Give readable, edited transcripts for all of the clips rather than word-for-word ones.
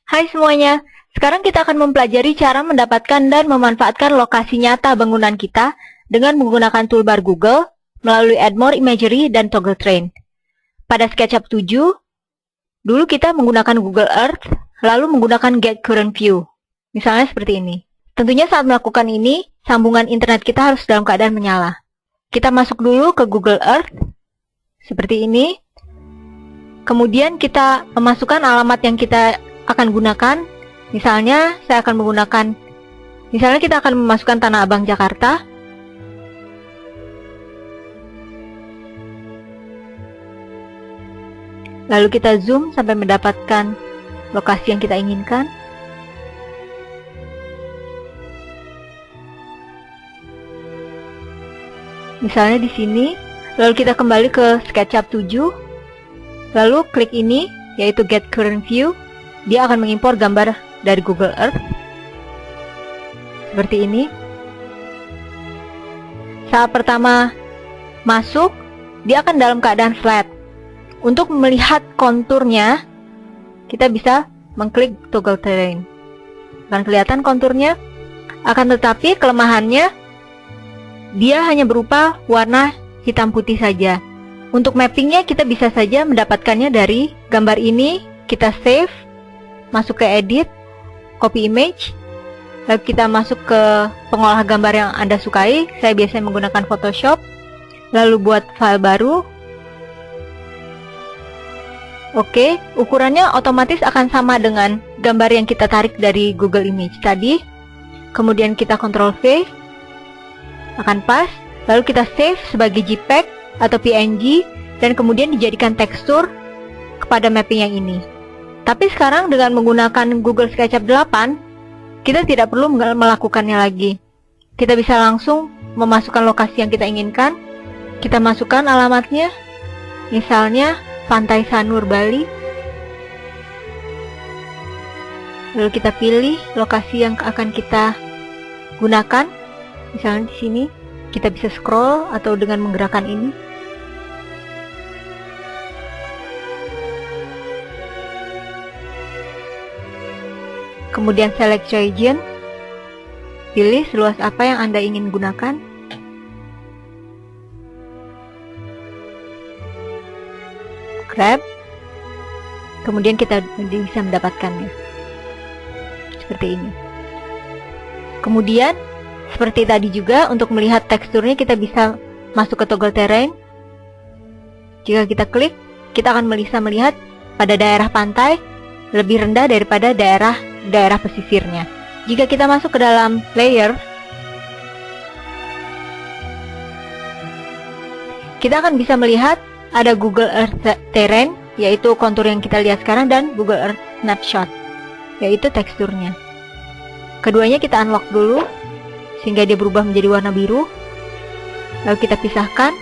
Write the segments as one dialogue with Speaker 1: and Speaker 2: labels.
Speaker 1: Hai semuanya, sekarang kita akan mempelajari cara mendapatkan dan memanfaatkan lokasi nyata bangunan kita dengan menggunakan toolbar Google melalui Add More Imagery dan Toggle Train. Pada SketchUp 7, dulu kita menggunakan Google Earth, lalu menggunakan Get Current View. Misalnya seperti ini. Tentunya saat melakukan ini, sambungan internet kita harus dalam keadaan menyala. Kita masuk dulu ke Google Earth, seperti ini. Kemudian kita memasukkan alamat yang kita akan gunakan. Misalnya kita akan memasukkan Tanah Abang, Jakarta. Lalu kita zoom sampai mendapatkan lokasi yang kita inginkan. Misalnya di sini. Lalu kita kembali ke SketchUp 7. Lalu klik ini, yaitu Get Current View. Dia akan mengimpor gambar dari Google Earth seperti ini. Saat pertama masuk, dia akan dalam keadaan flat. Untuk melihat konturnya, kita bisa mengklik Toggle Terrain. Akan kelihatan konturnya. Akan tetapi kelemahannya, dia hanya berupa warna hitam putih saja. Untuk mappingnya kita bisa saja mendapatkannya dari gambar ini. Kita save, masuk ke edit, copy image, lalu kita masuk ke pengolah gambar yang Anda sukai. Saya biasanya menggunakan Photoshop. Lalu buat file baru. Oke, ukurannya otomatis akan sama dengan gambar yang kita tarik dari Google Image tadi. Kemudian kita Ctrl V, akan pas. Lalu kita save sebagai JPEG atau PNG, dan kemudian dijadikan tekstur kepada mapping yang ini. Tapi sekarang dengan menggunakan Google SketchUp 8, kita tidak perlu melakukannya lagi. Kita bisa langsung memasukkan lokasi yang kita inginkan. Kita masukkan alamatnya, misalnya Pantai Sanur, Bali. Lalu kita pilih lokasi yang akan kita gunakan. Misalnya di sini, kita bisa scroll atau dengan menggerakkan ini. Kemudian select region, pilih seluas apa yang Anda ingin gunakan. Grab, kemudian kita bisa mendapatkannya seperti ini. Kemudian seperti tadi juga, untuk melihat teksturnya kita bisa masuk ke Toggle Terrain. Jika kita klik, kita akan bisa melihat pada daerah pantai lebih rendah daripada daerah pesisirnya. Jika kita masuk ke dalam layer, kita akan bisa melihat ada Google Earth Terrain, yaitu kontur yang kita lihat sekarang, dan Google Earth Snapshot, yaitu teksturnya. Keduanya kita unlock dulu sehingga dia berubah menjadi warna biru. Lalu kita pisahkan.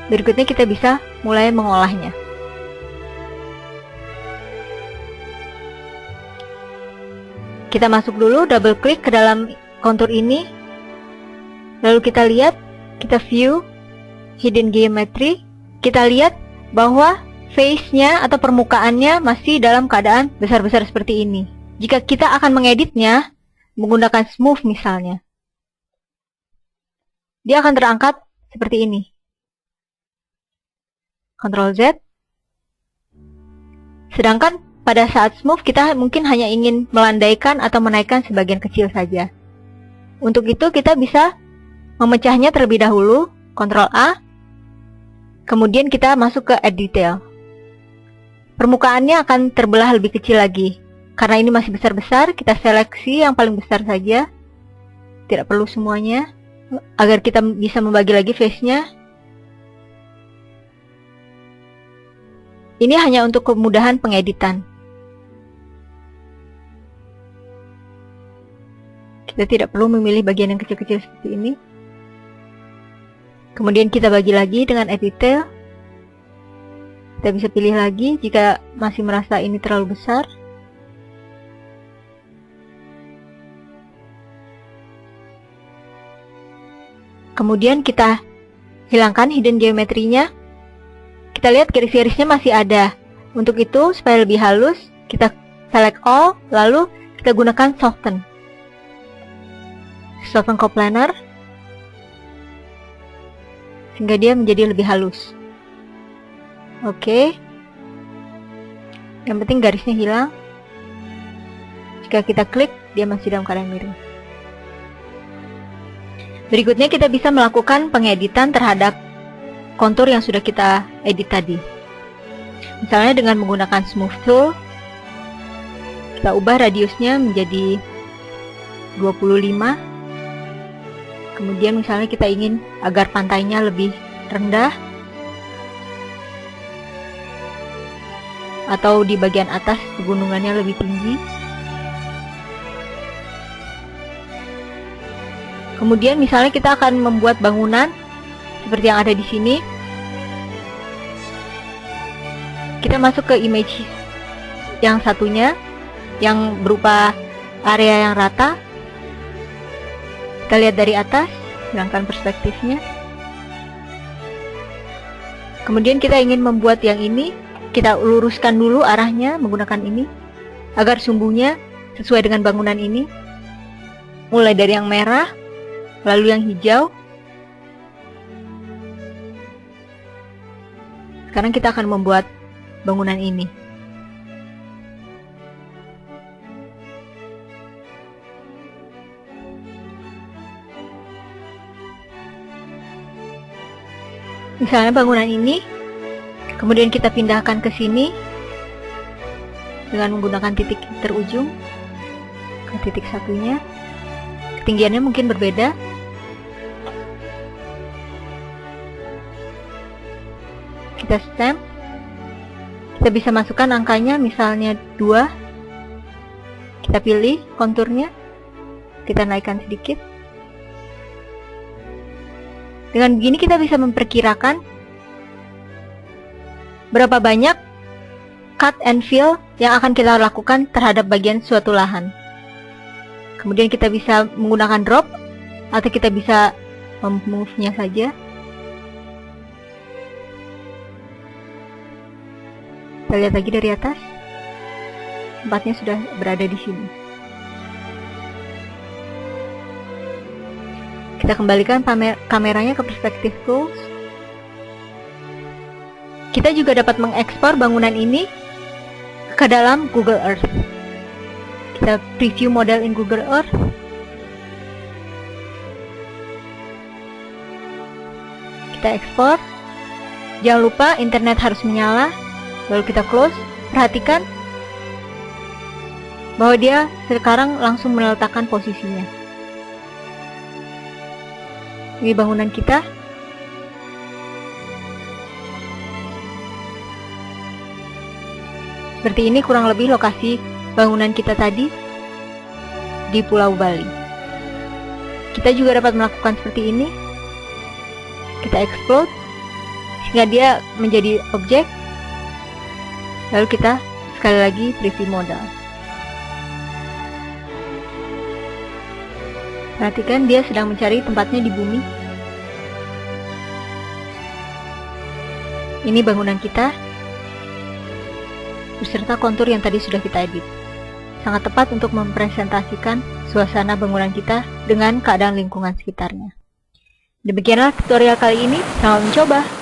Speaker 1: Berikutnya kita bisa mulai mengolahnya. Kita masuk dulu, double klik ke dalam kontur ini. Lalu kita lihat, kita view hidden geometry. Kita lihat bahwa face-nya atau permukaannya masih dalam keadaan besar-besar seperti ini. Jika kita akan mengeditnya menggunakan smooth misalnya, dia akan terangkat seperti ini. Ctrl Z. Sedangkan pada saat smooth kita mungkin hanya ingin melandaikan atau menaikkan sebagian kecil saja. Untuk itu kita bisa memecahnya terlebih dahulu, Ctrl A. Kemudian kita masuk ke Add Detail. Permukaannya akan terbelah lebih kecil lagi. Karena ini masih besar-besar, kita seleksi yang paling besar saja. Tidak perlu semuanya, agar kita bisa membagi lagi face-nya. Ini hanya untuk kemudahan pengeditan. Kita tidak perlu memilih bagian yang kecil-kecil seperti ini. Kemudian kita bagi lagi dengan Add Detail. Kita bisa pilih lagi jika masih merasa ini terlalu besar. Kemudian kita hilangkan hidden geometrinya. kita lihat garis-garisnya masih ada. Untuk itu, supaya lebih halus, kita select all, lalu kita gunakan soften. Soften coplanar, sehingga dia menjadi lebih halus. Oke. Yang penting garisnya hilang. Jika kita klik, dia masih dalam keadaan miring. Berikutnya kita bisa melakukan pengeditan terhadap kontur yang sudah kita edit tadi. Misalnya dengan menggunakan Smooth Tool, kita ubah radiusnya menjadi 25. Kemudian misalnya kita ingin agar pantainya lebih rendah, atau di bagian atas pegunungannya lebih tinggi. Kemudian misalnya kita akan membuat bangunan seperti yang ada di sini. Kita masuk ke image yang satunya, yang berupa area yang rata. Kita lihat dari atas, hilangkan perspektifnya. Kemudian kita ingin membuat yang ini, kita luruskan dulu arahnya menggunakan ini, agar sumbunya sesuai dengan bangunan ini. Mulai dari yang merah, lalu yang hijau. Sekarang kita akan membuat bangunan ini. Misalnya bangunan ini, kemudian kita pindahkan ke sini dengan menggunakan titik terujung ke titik satunya. Ketinggiannya mungkin berbeda. Kita stamp. Kita bisa masukkan angkanya, misalnya 2. Kita pilih konturnya, kita naikkan sedikit. Dengan begini kita bisa memperkirakan berapa banyak cut and fill yang akan kita lakukan terhadap bagian suatu lahan. Kemudian kita bisa menggunakan drop, atau kita bisa move-nya saja. Kita lihat lagi dari atas, tempatnya sudah berada di sini. Kita kembalikan kameranya ke perspective tools. Kita juga dapat mengekspor bangunan ini ke dalam Google Earth. Kita preview model in Google Earth. Kita ekspor. Jangan lupa internet harus menyala. Lalu kita close. Perhatikan bahwa dia sekarang langsung meletakkan posisinya. Ini bangunan kita. Seperti ini kurang lebih lokasi bangunan kita tadi di Pulau Bali. Kita juga dapat melakukan seperti ini. Kita explode sehingga dia menjadi objek. Lalu kita sekali lagi preview model. Perhatikan dia sedang mencari tempatnya di bumi. Ini bangunan kita beserta kontur yang tadi sudah kita edit. Sangat tepat untuk mempresentasikan suasana bangunan kita dengan keadaan lingkungan sekitarnya. Demikianlah tutorial kali ini. Selamat mencoba!